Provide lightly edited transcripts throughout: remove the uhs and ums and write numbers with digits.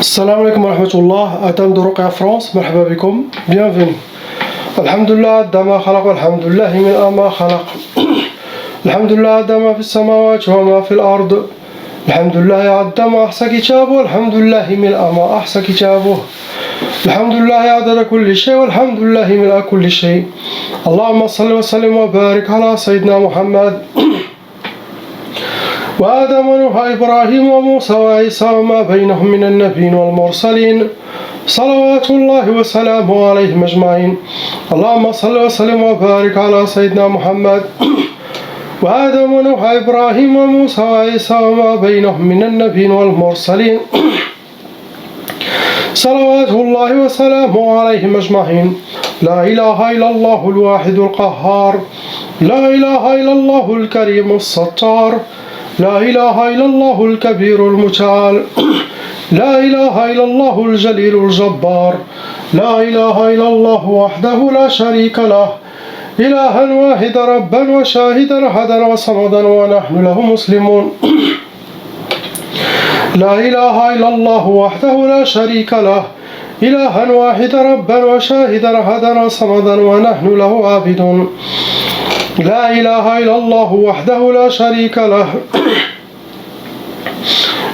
Assalamu alaikum wa rahmatullah, Adam de Ruqya France, marhaba bikum, bienvenue. Alhamdulillah, dama khalaq, alhamdulillah, min ama khalaq. Alhamdulillah, dama fi samawati wa ma fi al-ard. Alhamdulillah, ya'addama ahsa kitabu, alhamdulillah, min ama ahsa kitabu. Alhamdulillah, ya'adada kulli shay, walhamdulillah, min kulli shay. Allahumma salli wa sallim wa barik ala Sayyidina Muhammad. وآدم ونوح إبراهيم وموسى وعيسى وما بينهم من النبيين والمرسلين صلوات الله وسلامه عليهم أجمعين. اللهم صل وسلم وبارك على سيدنا محمد وآدم ونوح إبراهيم وموسى وعيسى وما بينهم من النبيين والمرسلين صلوات الله وسلامه عليهم أجمعين. لا إله إلا الله الواحد القهار، لا إله إلا الله الكريم الستار، لا إله إلا الله الكبير المتعال، لا إله إلا الله الجليل الجبار، لا إله إلا الله وحده لا شريك له، إلها واحدا ربا وشاهدا أحدا وصمدا ونحن له مسلمون. لا إله إلا الله وحده لا شريك له، إلها واحدا ربا وشاهدا أحدا وصمدا ونحن له عابدون. لا إله إلا الله وحده لا شريك له،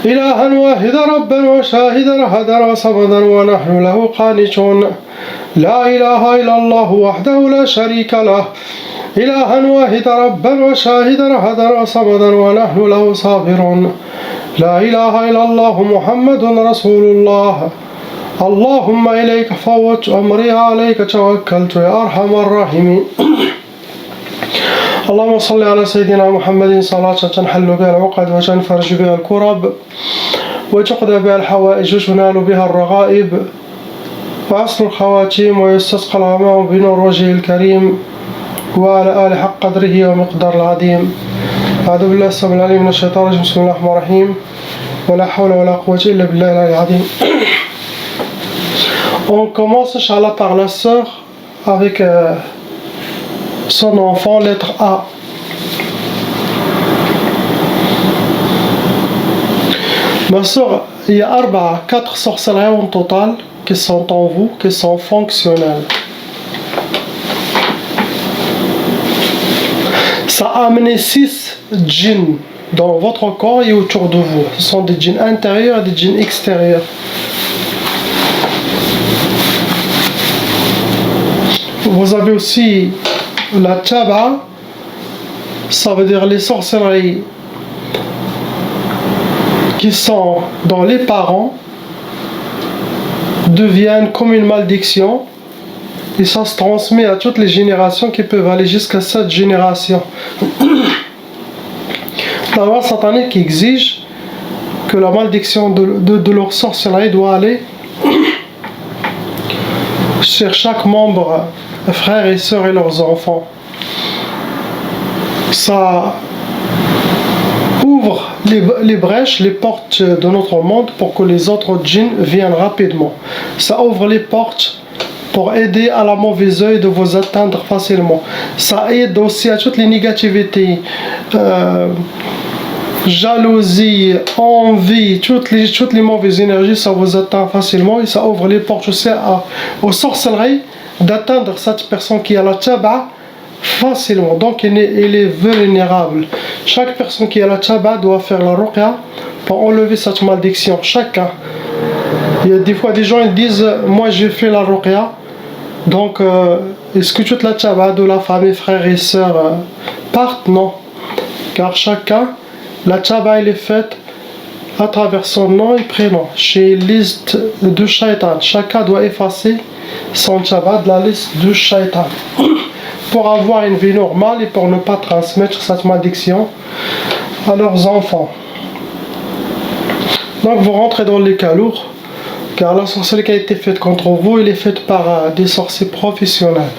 إلها واحدا ربا وشاهدا أحدا وصمدا ونحن له قانتون. لا إله إلا الله وحده لا شريك له، إلها واحدا ربا وشاهدا أحدا وصمدا ونحن له صابرون. لا إله إلا الله محمد رسول الله. اللهم إليك فوت أمري عليك توكلت يا أرحم الراحمين. اللهم صل على سيدنا محمد صلاة تنحل بها العقد وتنفرج بها الكرب وتقضى بها الحوائج وتنال بها الرغائب وعصر الخواتيم ويستسقى الغمام بنور وجهه الكريم وعلى آل حق قدره ومقدار العظيم. أعوذ بالله السميع العليم من الشيطان الرجيم. بسم الله الرحمن الرحيم. ولا حول ولا قوة إلا بالله العلي العظيم. On commence, Inch'Allah, par la sœur avec son enfant, lettre A. Ma soeur, il y a 4 sorcelleries en total qui sont en vous, qui sont fonctionnelles. Ça a amené 6 djinns dans votre corps et autour de vous. Ce sont des djinns intérieurs et des djinns extérieurs. Vous avez aussi la taba, ça veut dire les sorcelleries qui sont dans les parents deviennent comme une malédiction et ça se transmet à toutes les générations qui peuvent aller jusqu'à 7 générations. La loi satanique qui exige que la malédiction de leur sorcellerie doit aller sur chaque membre, frères et sœurs et leurs enfants. Ça ouvre les brèches, les portes de notre monde pour que les autres djinns viennent rapidement. Ça ouvre les portes pour aider à la mauvaise œil de vous atteindre facilement. Ça aide aussi à toutes les négativités, jalousie, envie, toutes les mauvaises énergies, ça vous atteint facilement et ça ouvre les portes aussi aux sorcelleries d'atteindre cette personne qui a la taba facilement. Donc elle est vulnérable. Chaque personne qui a la taba doit faire la ruqya pour enlever cette malédiction. Chacun. Il y a des fois des gens ils disent moi j'ai fait la ruqya, donc est-ce que toute la taba de la famille, frères et sœurs partent? Non. Car chacun, la taba elle est faite à travers son nom et prénom. Chez liste de shaitan, chacun doit effacer son taba de la liste de shaitan pour avoir une vie normale et pour ne pas transmettre cette malédiction à leurs enfants. Donc vous rentrez dans les cas lourds, car la sorcellerie qui a été faite contre vous, elle est faite par des sorciers professionnels.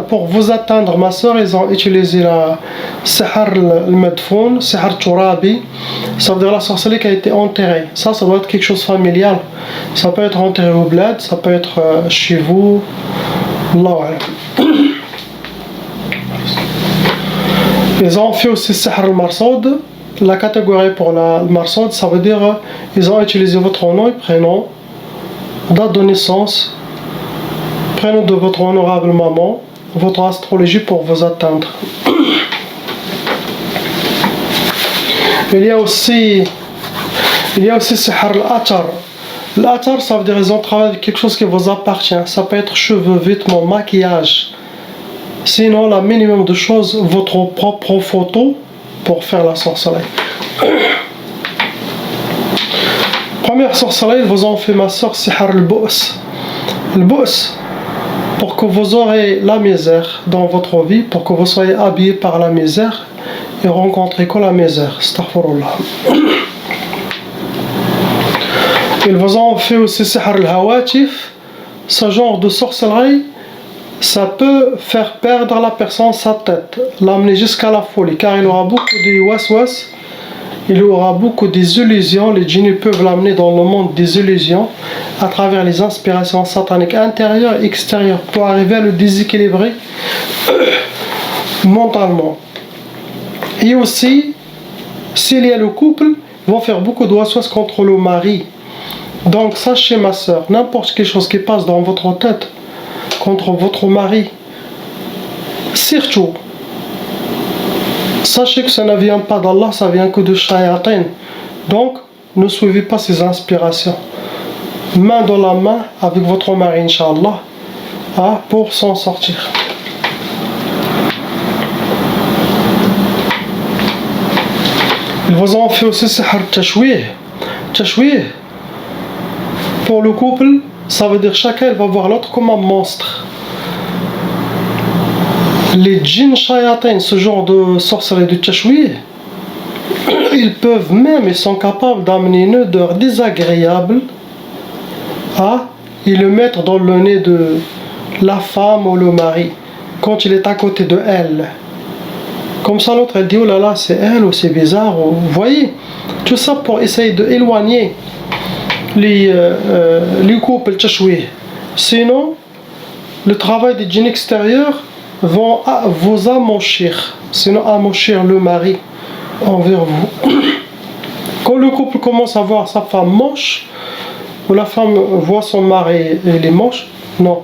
Pour vous atteindre, ma soeur, ils ont utilisé la Sihar al-Madfoun, Sihar Turabi, ça veut dire la sorcellerie qui a été enterrée. Ça doit être quelque chose de familial. Ça peut être enterré au bled, ça peut être chez vous. Allah. Ils ont fait aussi Sihar al-Marsoud, la catégorie pour la marsoude, ça veut dire ils ont utilisé votre nom et prénom, date de naissance, prénom de votre honorable maman, votre astrologie pour vous atteindre. Il y a aussi Sihr al-Atar. L'Atar, ça veut dire qu'ils ont travaillé avec quelque chose qui vous appartient. Ça peut être cheveux, vêtements, maquillage. Sinon, le minimum de choses, votre propre photo pour faire la sorcellerie. Première sorcellerie, ils vous ont fait ma soeur Sihr al-Bous. Le Bous, pour que vous aurez la misère dans votre vie, pour que vous soyez habillé par la misère et rencontrez que la misère. Astaghfirullah. Ils vous ont fait aussi Sihr al-Hawatif. Ce genre de sorcellerie, ça peut faire perdre à la personne sa tête, l'amener jusqu'à la folie, car il aura beaucoup de waswas, il aura beaucoup des illusions. Les djinns peuvent l'amener dans le monde des illusions à travers les inspirations sataniques intérieures et extérieures pour arriver à le déséquilibrer mentalement. Et aussi, s'il y a le couple, ils vont faire beaucoup de waswas contre le mari. Donc sachez ma soeur, n'importe quelle chose qui passe dans votre tête contre votre mari, surtout, sachez que ça ne vient pas d'Allah, ça vient que de shayatin. Donc, ne suivez pas ces inspirations. Main dans la main avec votre mari, Inch'Allah, pour s'en sortir. Ils vous ont fait aussi Sihr Tashwih. Tashwih, pour le couple, ça veut dire chacun va voir l'autre comme un monstre. Les djinns shayatin, ce genre de sorcellerie de tashwih, ils sont capables d'amener une odeur désagréable et le mettre dans le nez de la femme ou le mari quand il est à côté de elle. Comme ça l'autre elle dit oh là là c'est elle ou c'est bizarre, ou, vous voyez, tout ça pour essayer d'éloigner les couples tashwih. Sinon, le travail des djinns extérieurs vont vous amochir, sinon amochir le mari envers vous. Quand le couple commence à voir sa femme moche, ou la femme voit son mari et il est moche, non,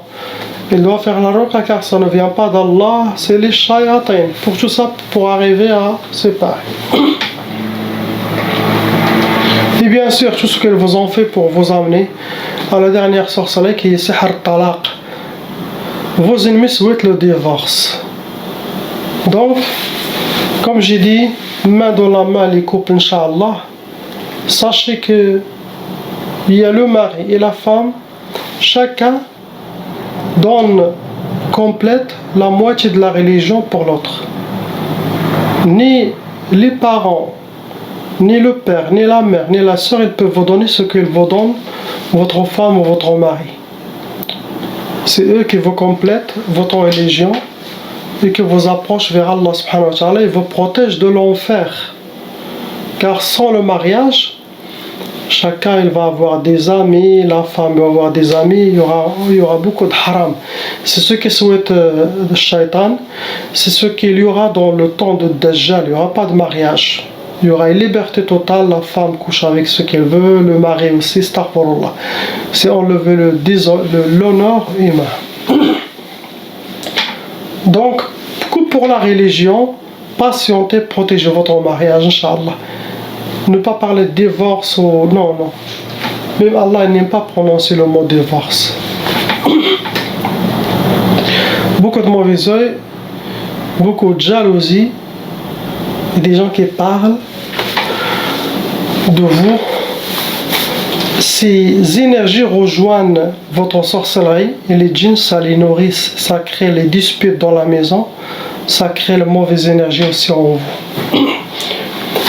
il doit faire la ruqa car ça ne vient pas d'Allah, c'est les shayatin. Pour tout ça, pour arriver à séparer. Et bien sûr, tout ce qu'ils vous ont fait pour vous amener à la dernière sorcellerie qui est Sihr Talaq. Vos ennemis souhaitent le divorce. Donc, comme j'ai dit, main dans la main les couples, Inch'Allah, sachez que il y a le mari et la femme, chacun donne complète la moitié de la religion pour l'autre. Ni les parents, ni le père, ni la mère, ni la soeur, ils peuvent vous donner ce qu'ils vous donnent, votre femme ou votre mari. C'est eux qui vous complètent votre religion et qui vous approchent vers Allah subhanahu wa ta'ala et vous protègent de l'enfer. Car sans le mariage, chacun il va avoir des amis, la femme va avoir des amis, il y aura beaucoup de haram. C'est ce qui souhaite le shaitan, c'est ce qu'il y aura dans le temps de Dajjal, il n'y aura pas de mariage. Il y aura une liberté totale, la femme couche avec ce qu'elle veut, le mari aussi, astaghfirullah. C'est enlever l'honneur humain. Donc, pour la religion, patientez, protégez votre mariage, Inch'Allah. Ne pas parler de divorce ou... Non. Même Allah n'aime pas prononcer le mot divorce. Beaucoup de mauvais oeil, beaucoup de jalousie, et des gens qui parlent de vous. Ces énergies rejoignent votre sorcellerie et les djinns ça les nourrissent, ça crée les disputes dans la maison, ça crée la mauvaise énergie aussi en vous.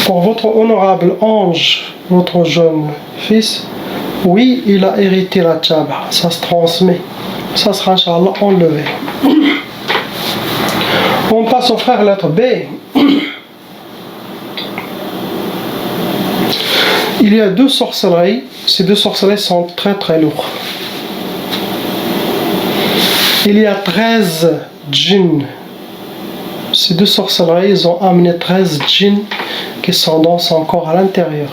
Pour votre honorable ange, votre jeune fils, oui, il a hérité la tchaba, ça se transmet, ça sera Inch'Allah enlevé. On passe au frère lettre B. Il y a deux sorcelleries, ces deux sorcelleries sont très très lourdes. Il y a 13 djinns ces deux sorcelleries, ils ont amené 13 djinns qui sont dans son corps à l'intérieur.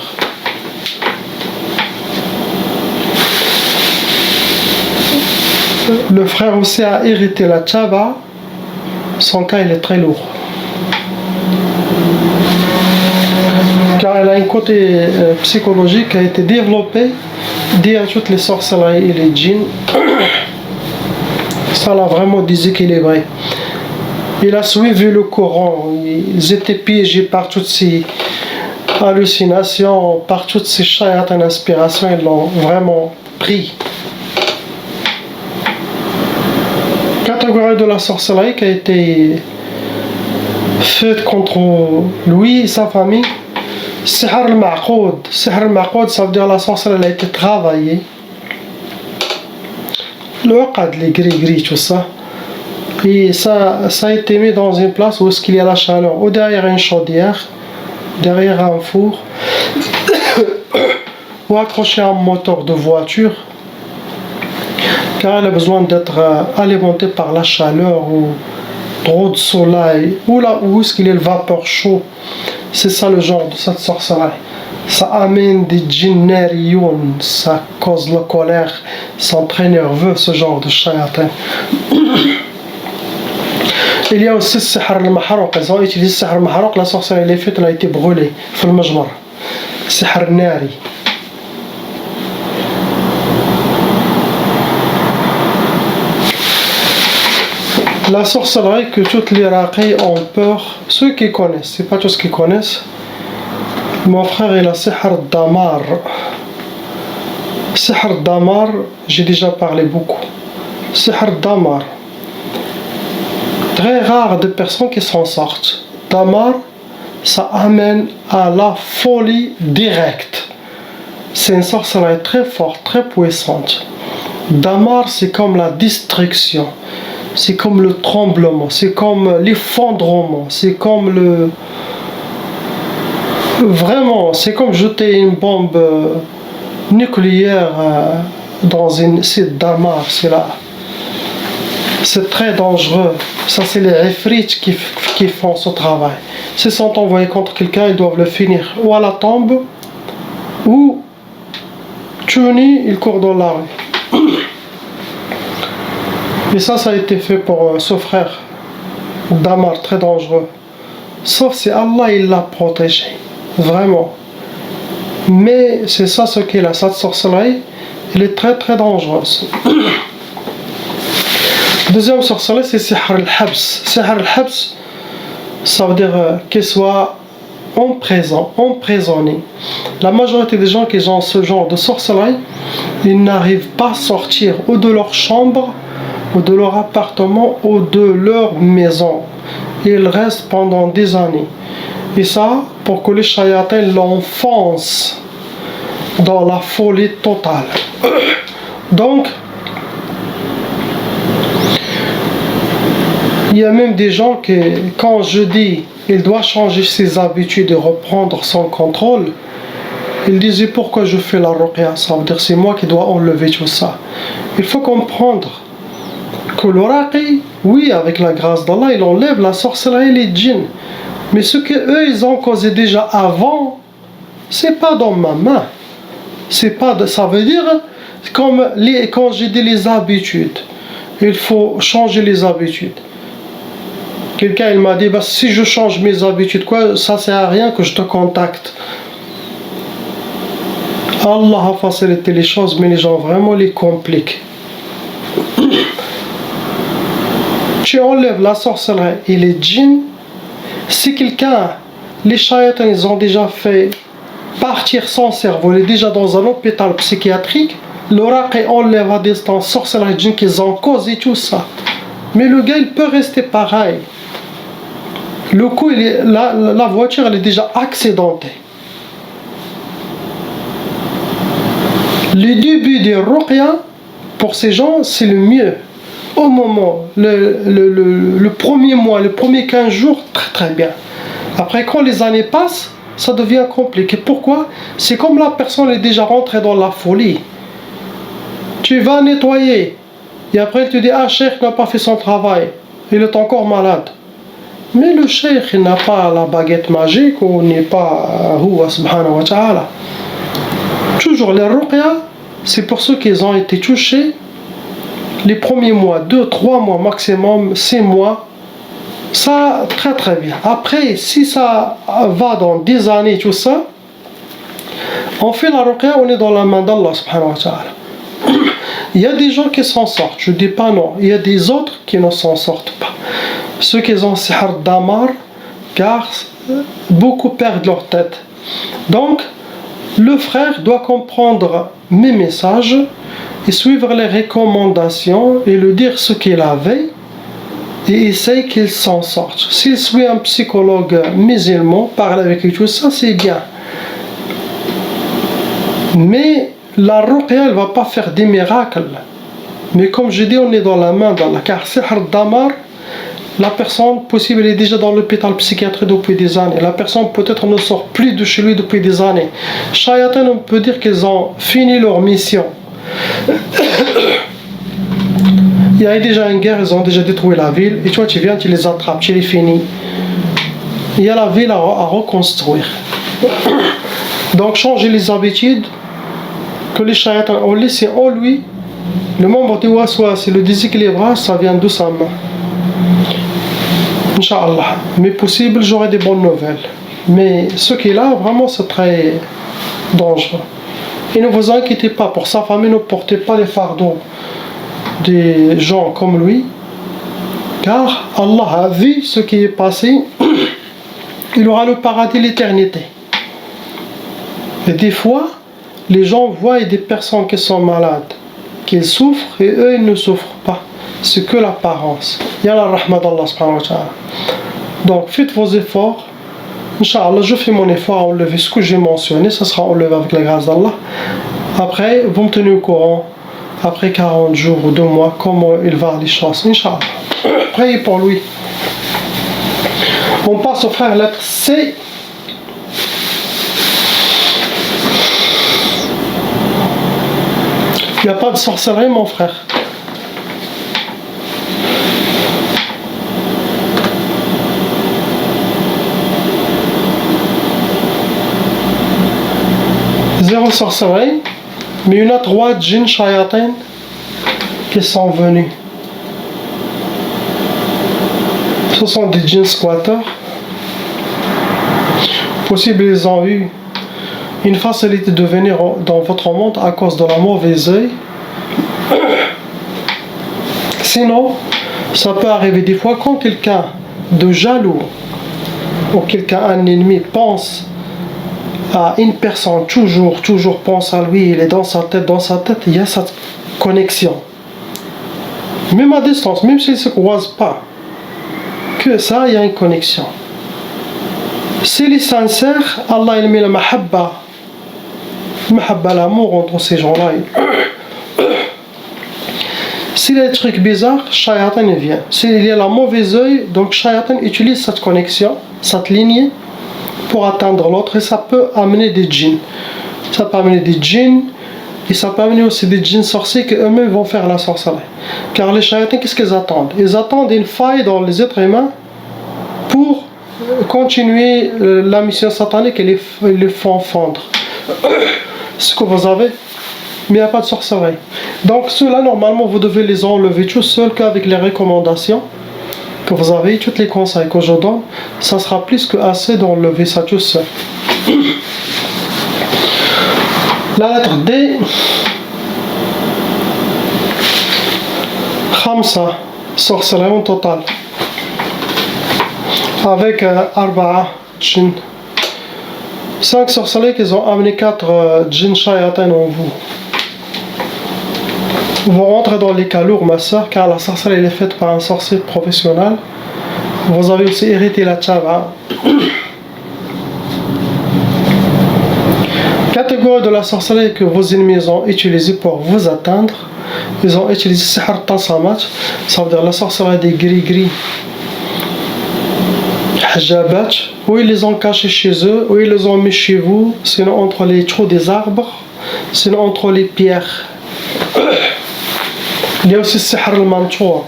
Le frère aussi a hérité la tchaba. Son cas, il est très lourd. Car elle a un côté psychologique qui a été développé à toutes les sorcelleries et les djinns. Ça l'a vraiment déséquilibré. Il a suivi le courant. Ils étaient piégés par toutes ces hallucinations, par toutes ces shayatans inspirations. Ils l'ont vraiment pris. Catégorie de la sorcellerie qui a été faite contre lui et sa famille. Sihr al-Ma'qoud. Sihr al-Ma'qoud, ça veut dire la sorcellerie a été travaillée. Le Aqad, les gris-gris, tout ça. Et ça a été mis dans une place où il y a la chaleur, ou derrière une chaudière, derrière un four, ou accroché à un moteur de voiture, car elle a besoin d'être alimentée par la chaleur ou trop de soleil, ou là où est-ce qu'il y a le vapeur chaud. C'est ça le genre de cette sorcellerie. Ça amène des djinnariyoun, ça cause la colère, ils sont très nerveux, ce genre de shayatin. Il y a aussi le sihr al-mahrouq. Ils ont utilisé le sihr al-mahrouq, la sorcellerie est faite, elle a été brûlée, في المجمر. sihr nari. La sorcellerie que toutes les raqis ont peur, ceux qui connaissent, c'est pas tous qui connaissent. Mon frère il a sihr damar. Sihr damar, j'ai déjà parlé beaucoup. Sihr damar. Très rare de personnes qui s'en sortent. Damar, ça amène à la folie directe. C'est une sorcellerie très forte, très puissante. Damar, c'est comme la destruction. C'est comme le tremblement, c'est comme l'effondrement, c'est comme le... Vraiment, c'est comme jeter une bombe nucléaire dans une site Damar, c'est là. C'est très dangereux. Ça, c'est les ifrits qui font ce travail. S'ils sont envoyés contre quelqu'un, ils doivent le finir ou à la tombe, ou tués, ils courent dans la rue. Et ça a été fait pour ce frère Damar, très dangereux. Sauf si Allah il l'a protégé, vraiment. Mais c'est ça ce qu'est cette sorcellerie, elle est très très dangereuse. Deuxième sorcellerie, c'est sihr al-habs. Sihr al-habs, ça veut dire qu'il soit emprisonné. La majorité des gens qui ont ce genre de sorcellerie, ils n'arrivent pas à sortir ou de leur chambre, ou de leur appartement, ou de leur maison. Ils restent pendant des années. Et ça, pour que les shayatins l'enfoncent dans la folie totale. Donc, il y a même des gens qui, quand je dis il doit changer ses habitudes et reprendre son contrôle, ils disaient pourquoi je fais la ruqya, ça veut dire c'est moi qui dois enlever tout ça. Il faut comprendre que le raqi, oui, avec la grâce d'Allah, il enlève la sorcellerie et les djinns. Mais ce qu'eux, ils ont causé déjà avant, c'est pas dans ma main. C'est pas de, ça veut dire, comme quand j'ai dit les habitudes, il faut changer les habitudes. Quelqu'un il m'a dit, bah, si je change mes habitudes, quoi, ça sert à rien que je te contacte. Allah a facilité les choses, mais les gens vraiment les compliquent. Tu enlèves la sorcellerie et les djinns. Si quelqu'un, les shayatans, ils ont déjà fait partir son cerveau, il est déjà dans un hôpital psychiatrique, le raqi enlève à distance sorcellerie et djinns qu'ils ont causé tout ça. Mais le gars, il peut rester pareil. Le coup, la voiture, elle est déjà accidentée. Le début des ruqya, pour ces gens, c'est le mieux. Au moment, le premier mois, le premier 15 jours, très très bien. Après, quand les années passent, ça devient compliqué. Pourquoi? C'est comme la personne est déjà rentrée dans la folie. Tu vas nettoyer. Et après, tu dis, ah, Cheikh n'a pas fait son travail. Il est encore malade. Mais le cheikh, il n'a pas la baguette magique ou n'est pas Huwa subhanahu wa ta'ala. Toujours les ruqya, c'est pour ceux qui ont été touchés les premiers mois, 2, 3 mois maximum, 6 mois, ça très très bien. Après, si ça va dans 10 années, tout ça, on fait la ruqya, on est dans la main d'Allah subhanahu wa ta'ala. Il y a des gens qui s'en sortent, je ne dis pas non. Il y a des autres qui ne s'en sortent pas. Ceux qui ont sihr damar, car beaucoup perdent leur tête. Donc, le frère doit comprendre mes messages et suivre les recommandations et lui dire ce qu'il avait et essaye qu'il s'en sorte. S'il suit un psychologue musulman, parle avec lui, tout ça, c'est bien. Mais la ruqya, elle ne va pas faire des miracles. Mais comme je dis, on est dans la main d'Allah. Car sihr damar, la personne, possible, elle est déjà dans l'hôpital psychiatrique depuis des années. La personne peut-être ne sort plus de chez lui depuis des années. Shayatin, on peut dire qu'ils ont fini leur mission. Il y a déjà une guerre, ils ont déjà détruit la ville. Et toi, tu viens, tu les attrapes, tu les finis. Il y a la ville à reconstruire. Donc, changer les habitudes que les shayatans ont laissé en lui. Le membre de waswas, c'est le déséquilibrage, ça vient doucement. Inch'Allah. Mais possible, j'aurai des bonnes nouvelles. Mais ce qu'il a, vraiment, c'est très dangereux. Et ne vous inquiétez pas, pour sa famille, ne portez pas les fardeaux des gens comme lui. Car Allah a vu ce qui est passé. Il aura le paradis, l'éternité. Et des fois, les gens voient des personnes qui sont malades, qui souffrent, et eux, ils ne souffrent pas. C'est que l'apparence. Il y a la rahma d'Allah subhanahu wa ta'ala. Donc faites vos efforts. Inch'Allah, je fais mon effort à enlever ce que j'ai mentionné. Ça sera enlevé avec la grâce d'Allah. Après, vous me tenez au courant, après 40 jours ou 2 mois, comment il va les choses. Inch'Allah. Priez pour lui. On passe au frère lettre C. Il n'y a pas de sorcellerie, mon frère. Zéro sorcellerie, mais il y en a 3 djinns shayatin qui sont venus. Ce sont des djinns squatteurs. Possible, ils ont eu une facilité de venir dans votre monde à cause de la mauvaise œil. Sinon, ça peut arriver des fois quand quelqu'un de jaloux ou quelqu'un, un ennemi, pense à une personne, toujours pense à lui, il est dans sa tête, il y a cette connexion. Même à distance, même s'ils ne se croisent pas, que ça, il y a une connexion. S'il est sincère, Allah il met la mahabba, l'amour entre ces gens-là. S'il y a des trucs bizarres, Shayatan vient. S'il y a la mauvaise œil, donc Shayatan utilise cette connexion, cette lignée, pour atteindre l'autre, et ça peut amener des djinns. Ça peut amener des djinns, et ça peut amener aussi des djinns sorciers qui eux-mêmes vont faire la sorcellerie. Car les shayatins, qu'est-ce qu'ils attendent? Ils attendent une faille dans les êtres humains pour continuer la mission satanique et les font fondre. Ce que vous avez, mais il n'y a pas de sorcellerie. Donc ceux-là, normalement, vous devez les enlever tout seul qu'avec les recommandations que vous avez, tous les conseils que je donne, ça sera plus que assez d'enlever ça tout seul. La lettre D, Khamsa, sorcellerie en total, avec Arba'a djinn. 5 sorcelleries qui ont amené 4 djinns shayatin en vous. Vous rentrez dans les cas lourds, ma soeur, car la sorcellerie est faite par un sorcier professionnel. Vous avez aussi hérité la tchaba. Catégorie de la sorcellerie que vos ennemis ont utilisée pour vous atteindre. Ils ont utilisé sihr tasamat, ça veut dire la sorcellerie des gris-gris. Hajabat, où ils les ont cachés chez eux, où ils les ont mis chez vous, sinon entre les trous des arbres, sinon entre les pierres. Il y a aussi sihr al-mantour.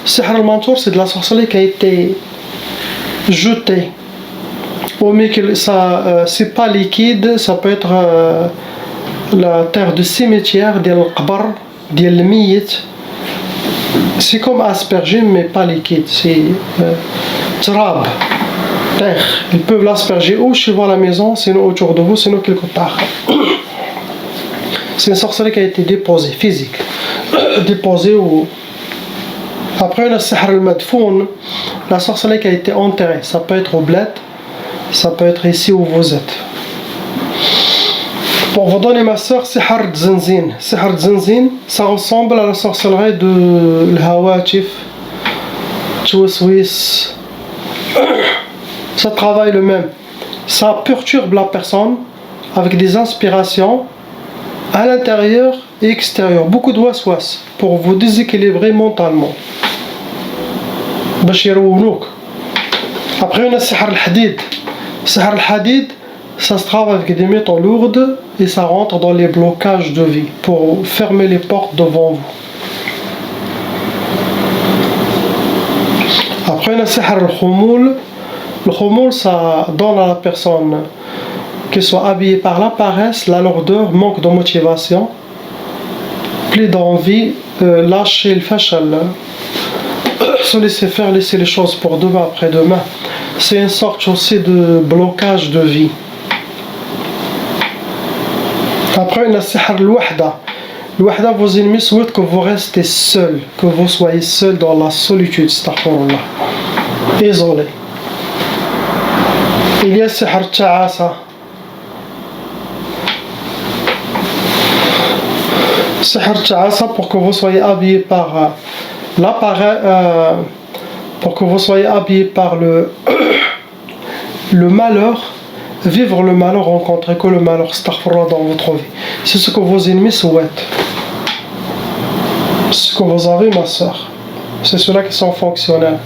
Sihr al-mantour, c'est de la sorcellerie qui a été jeter. Mais ça, c'est pas liquide, ça peut être la terre de cimetière, ديال القبر ديال الميت. C'est comme asperger mais pas liquide, c'est trab, terre. Ils peuvent l'asperger ou chez vous à la maison, sinon autour de vous, sinon quelque part. C'est une sorcellerie qui a été déposée, physique. Déposée ou... Après, le sihr al-madfoun, la sorcellerie qui a été enterrée. Ça peut être au bled, ça peut être ici où vous êtes. Pour vous donner ma soeur, sihr al-zanzin. Sihr al-zanzin, ça ressemble à la sorcellerie de l'hawatif, tchouiswis. Ça travaille le même. Ça perturbe la personne avec des inspirations à l'intérieur et extérieur. Beaucoup de waswas pour vous déséquilibrer mentalement. Après, on a sihr al-hadid. Sihr al-hadid, ça se travaille avec des métaux lourds et ça rentre dans les blocages de vie pour fermer les portes devant vous. Après, on a sihr al-khumoul. Le khumoul, ça donne à la personne qu'elle soit habillée par la paresse, la lourdeur, manque de motivation, plus d'envie, lâcher le fachal, se laisser faire, laisser les choses pour demain, après-demain. C'est une sorte aussi de blocage de vie. Après, on a sihr al-wahda. L'wahda, vos ennemis souhaitent que vous restez seul, que vous soyez seul dans la solitude, astaghfirullah, isolé. Il y a sihr al-ta'asa. Sihr ta'asa pour que vous soyez habillé par l'appareil, pour que vous soyez habillé par le malheur, vivre le malheur, rencontrer que le malheur, astaghfirullah, dans votre vie. C'est ce que vos ennemis souhaitent. Ce que vous avez, ma soeur. C'est ceux-là qui sont fonctionnels.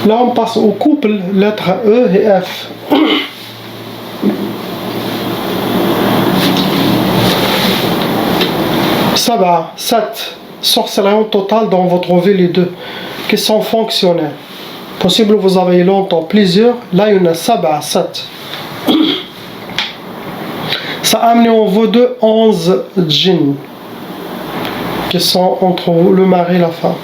Là, on passe au couple, lettres E et F. Sab'a, 7 sorcelleries en total dans votre vie, les deux, qui sont fonctionnels. Possible vous avez longtemps plusieurs, là il y en a Sab'a, 7. Ça a amené en vous deux 11 djinns qui sont entre vous, le mari et la femme.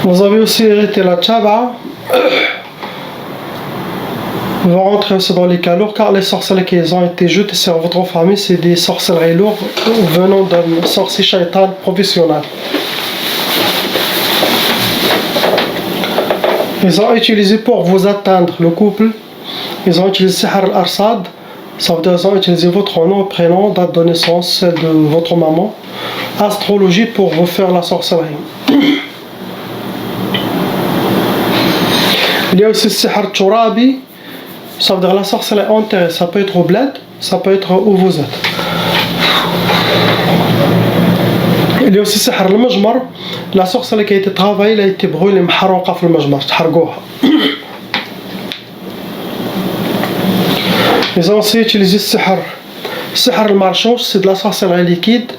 Vous avez aussi hérité la Tchaba. Vont rentrer aussi dans les cas lourds car les sorcelleries qui ont été jetées sur votre famille, c'est des sorcelleries lourdes venant d'un sorcier shaitan professionnel. Ils ont utilisé pour vous atteindre le couple, ils ont utilisé sihr al-arsad, ça veut dire qu'ils ont utilisé votre nom, prénom, date de naissance, celle de votre maman, astrologie pour vous faire la sorcellerie. Il y a aussi sihr al-turabi. Ça veut dire la sorcellerie enterrée, ça peut être au bled, ça peut être où vous êtes. Il y a aussi sihr al-majmar, la sorcellerie qui a été travaillée, elle a été brûlée, محروقة في المجمر, تحرقوها. Ils ont aussi utilisé sihr al-marchouch, c'est de la sorcellerie liquide.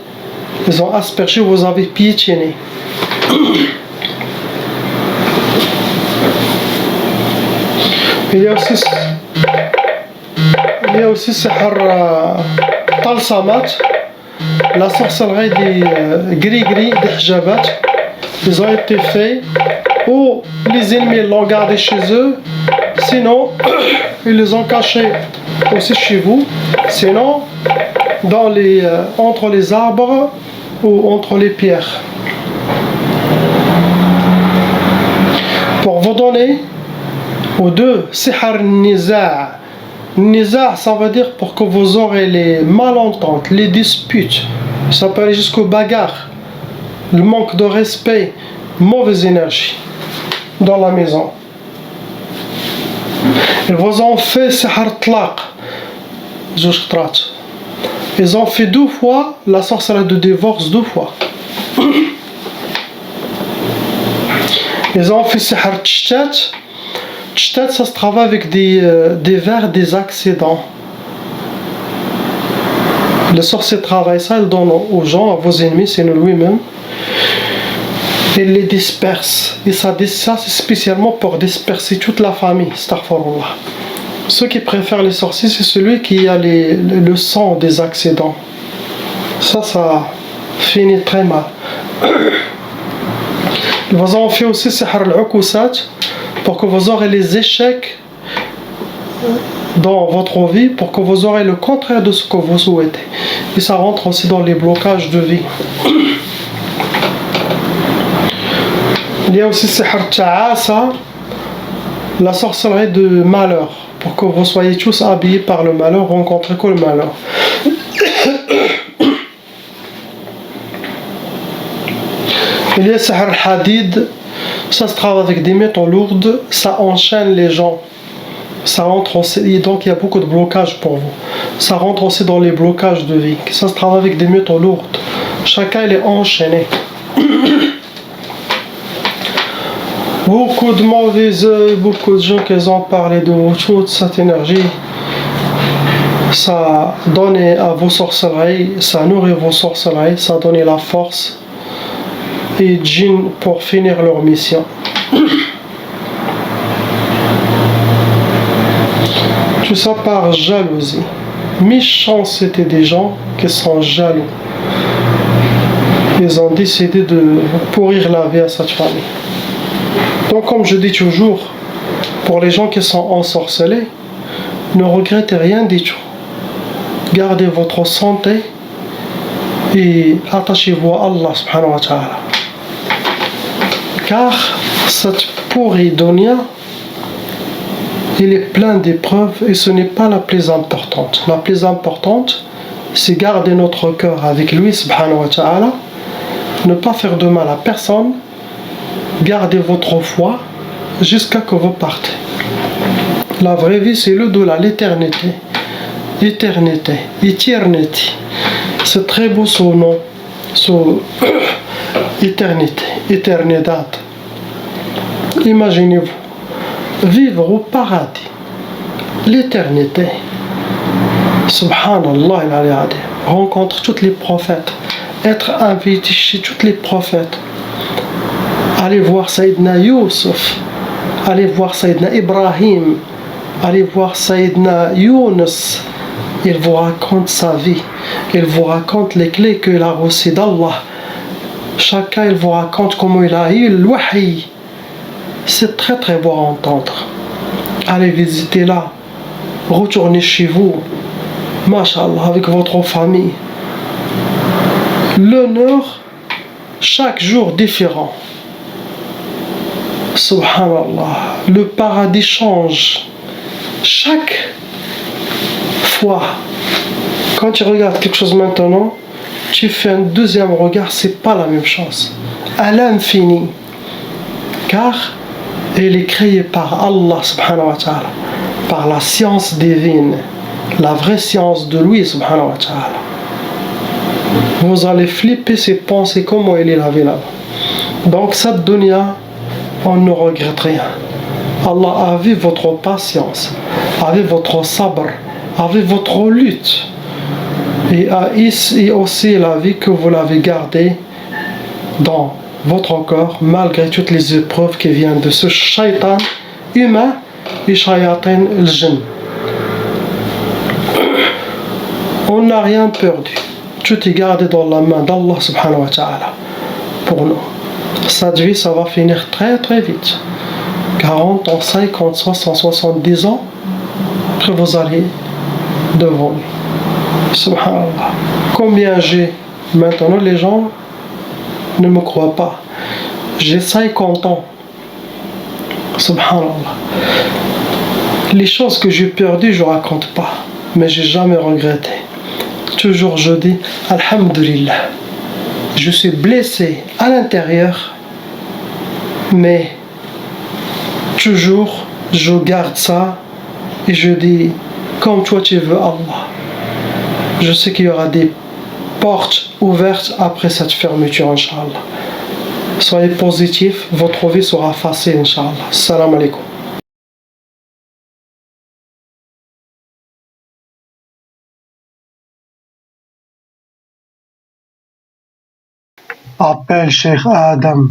Ils ont aspergé, vous avez piétiné. Il y a aussi sihr talsamat, la sorcellerie des gris-gris, des hijabat. Ils ont été faits ou les ennemis l'ont gardé chez eux, sinon ils les ont cachés aussi chez vous, sinon dans entre les arbres ou entre les pierres. Pour vous donner aux deux, sihr niza'. Niza', ça veut dire pour que vous aurez les malententes, les disputes, ça peut aller jusqu'aux bagarres, le manque de respect, mauvaise énergie dans la maison. Ils vous ont fait sihr tlaq, ils ont fait 2 fois la sorcellerie de divorce, 2 fois. Ils ont fait sihr tchtat. Tchtat, ça se travaille avec des vers, des accidents. Le sorcier travaille ça, il donne aux gens, à vos ennemis, c'est lui-même. Il les disperse. Et ça c'est spécialement pour disperser toute la famille. Astaghfirullah. Ceux qui préfèrent les sorciers, c'est celui qui a le sang des accidents. Ça finit très mal. Vous en fait aussi sihr al-ukusat pour que vous aurez les échecs dans votre vie, pour que vous aurez le contraire de ce que vous souhaitez. Et ça rentre aussi dans les blocages de vie. Il y a aussi sihr ta'asa, la sorcellerie de malheur, pour que vous soyez tous habillés par le malheur, rencontrez que le malheur. Il y a sihr al-hadid, ça se travaille avec des métaux lourdes, ça enchaîne les gens. Ça rentre aussi, donc il y a beaucoup de blocages pour vous. Ça rentre aussi dans les blocages de vie. Ça se travaille avec des métaux lourdes. Chacun il est enchaîné. Beaucoup de mauvais œil, beaucoup de gens qui ont parlé de toute cette énergie. Ça donne à vos sorcelleries, ça nourrit vos sorcelleries, ça donne la force et djinn pour finir leur mission. Tout ça par jalousie. Méchanceté des gens qui sont jaloux. Ils ont décidé de pourrir la vie à cette famille. Donc comme je dis toujours, pour les gens qui sont ensorcelés, ne regrettez rien du tout. Gardez votre santé et attachez-vous à Allah subhanahu wa ta'ala. Car cette pourrie dunya, il est plein d'épreuves et ce n'est pas la plus importante. La plus importante, c'est garder notre cœur avec lui, subhanahu wa ta'ala, ne pas faire de mal à personne, gardez votre foi jusqu'à que vous partez. La vraie vie, c'est l'au-delà, l'éternité. Éternité, éternité. C'est très beau son nom, son éternité, éternidad. Imaginez-vous vivre au paradis, l'éternité. Subhanallah, rencontre tous les prophètes, être invité chez tous les prophètes, aller voir Sayyidina Youssef, aller voir Sayyidina Ibrahim, aller voir Sayyidina Yunus. Il vous raconte sa vie, il vous raconte les clés qu'il a reçues d'Allah. Chacun il vous raconte comment il a eu le wahi. C'est très très beau à entendre. Allez visiter là, retournez chez vous, mashallah, avec votre famille. L'honneur, chaque jour différent. Subhanallah, le paradis change chaque fois. Quand tu regardes quelque chose maintenant, tu fais un deuxième regard, c'est pas la même chose. À l'infini. Car elle est créée par Allah subhanahu wa ta'ala, par la science divine, la vraie science de lui subhanahu wa ta'ala. Vous allez flipper ses pensées, comment il est la vie là-bas. Donc cette dunya, on ne regrette rien. Allah a vu votre patience, a vu votre sabr, a vu votre lutte, et a aussi la vie que vous l'avez gardée dans votre corps, malgré toutes les épreuves qui viennent de ce shaitan humain et shayatin al-jinn. On n'a rien perdu. Tout est gardé dans la main d'Allah subhanahu wa ta'ala pour nous. Cette vie, ça va finir très très vite. 40 ans, 50, 60, 70 ans, après vous allez devant lui. Subhanallah. Combien j'ai maintenant, les gens ne me croient pas. J'ai 50 ans. Subhanallah. Les choses que j'ai perdues, je ne raconte pas. Mais j'ai jamais regretté. Toujours je dis Alhamdulillah. Je suis blessé à l'intérieur, mais toujours je garde ça et je dis comme toi tu veux Allah. Je sais qu'il y aura des portes ouvertes après cette fermeture, Inch'Allah. Soyez positifs, votre vie sera facile, Inch'Allah. Salam alaikum. Appelle Cheikh Adam.